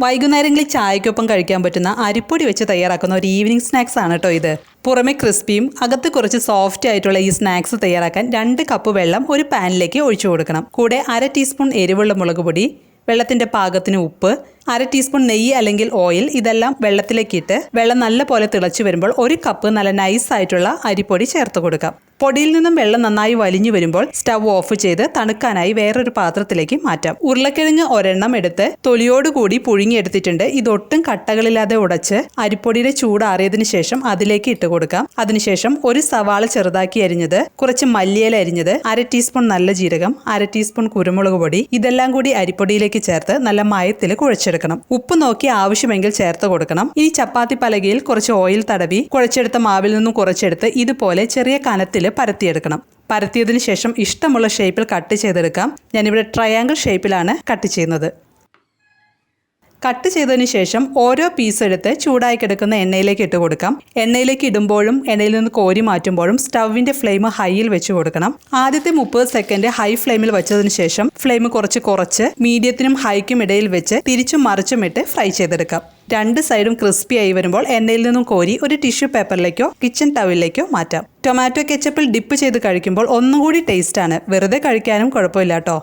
വൈകുന്നേരങ്ങളിൽ ചായക്കൊപ്പം കഴിക്കാൻ പറ്റുന്ന അരിപ്പൊടി വെച്ച് തയ്യാറാക്കുന്ന ഒരു ഈവനിങ് സ്നാക്സ് ആണ് കേട്ടോ ഇത്. പുറമെ ക്രിസ്പിയും അകത്ത് കുറച്ച് സോഫ്റ്റ് ആയിട്ടുള്ള ഈ സ്നാക്സ് തയ്യാറാക്കാൻ 2 കപ്പ് വെള്ളം ഒരു പാനിലേക്ക് ഒഴിച്ചു കൊടുക്കണം. കൂടെ 1/2 ടീസ്പൂൺ എരിവുള്ള മുളക് പൊടി, വെള്ളത്തിന്റെ പാകത്തിന് ഉപ്പ്, 1/2 ടീസ്പൂൺ നെയ്യ് അല്ലെങ്കിൽ ഓയിൽ ഇതെല്ലാം വെള്ളത്തിലേക്ക് ഇട്ട് വെള്ളം നല്ലപോലെ തിളച്ചു വരുമ്പോൾ 1 കപ്പ് നല്ല നൈസ് ആയിട്ടുള്ള അരിപ്പൊടി ചേർത്ത് കൊടുക്കാം. പൊടിയിൽ നിന്നും വെള്ളം നന്നായി വലിഞ്ഞു വരുമ്പോൾ സ്റ്റവ് ഓഫ് ചെയ്ത് തണുക്കാനായി വേറൊരു പാത്രത്തിലേക്ക് മാറ്റാം. ഉരുളക്കിഴങ്ങ് ഒരെണ്ണം എടുത്ത് തൊലിയോടുകൂടി പുഴുങ്ങിയെടുത്തിട്ടുണ്ട്. ഇതൊട്ടും കട്ടകളില്ലാതെ ഉടച്ച് അരിപ്പൊടിയുടെ ചൂടാറിയതിനു ശേഷം അതിലേക്ക് ഇട്ട് കൊടുക്കാം. അതിനുശേഷം 1 സവാള ചെറുതാക്കി അരിഞ്ഞത്, കുറച്ച് മല്ലിയില അരിഞ്ഞത്, 1/2 ടീസ്പൂൺ നല്ല ജീരകം, 1/2 ടീസ്പൂൺ കുരുമുളക് പൊടി ഇതെല്ലാം കൂടി അരിപ്പൊടിയിലേക്ക് ചേർത്ത് നല്ല മയത്തിൽ കുഴച്ചെടുക്കണം. ഉപ്പ് നോക്കി ആവശ്യമെങ്കിൽ ചേർത്ത് കൊടുക്കണം. ഇനി ചപ്പാത്തി പലകയിൽ കുറച്ച് ഓയിൽ തടവി കുഴച്ചെടുത്ത മാവിൽ നിന്നും കുറച്ചെടുത്ത് ഇതുപോലെ ചെറിയ കനത്തിൽ പരത്തിയെടുക്കണം. പരത്തിയതിനു ശേഷം ഇഷ്ടമുള്ള ഷേപ്പിൽ കട്ട് ചെയ്തെടുക്കാം. ഞാനിവിടെ ട്രയാങ്കിൾ ഷേപ്പിലാണ് കട്ട് ചെയ്യുന്നത്. കട്ട് ചെയ്തതിന് ശേഷം ഓരോ പീസ് എടുത്ത് ചൂടായി കിടക്കുന്ന എണ്ണയിലേക്ക് ഇട്ട് കൊടുക്കാം. എണ്ണയിലേക്ക് ഇടുമ്പോഴും എണ്ണയിൽ നിന്ന് കോരി മാറ്റുമ്പോഴും സ്റ്റവിന്റെ ഫ്ലെയിം ഹൈയിൽ വെച്ച് കൊടുക്കണം. ആദ്യത്തെ 30 സെക്കൻഡ് ഹൈ ഫ്ലെയിമിൽ വെച്ചതിന് ശേഷം ഫ്ലെയിം കുറച്ച് മീഡിയത്തിനും ഹൈക്കും ഇടയിൽ വെച്ച് തിരിച്ചും മറിച്ചും ഇട്ട് ഫ്രൈ ചെയ്തെടുക്കാം. 2 സൈഡും ക്രിസ്പി ആയി വരുമ്പോൾ എണ്ണയിൽ നിന്നും കോരി ഒരു ടിഷ്യൂ പേപ്പറിലേക്കോ കിച്ചൺ ടവലിലേക്കോ മാറ്റാം. ടൊമാറ്റോ കെച്ചപ്പിൽ ഡിപ്പ് ചെയ്ത് കഴിക്കുമ്പോൾ ഒന്നുകൂടി ടേസ്റ്റ് ആണ്. വെറുതെ കഴിക്കാനും കുഴപ്പമില്ല കേട്ടോ.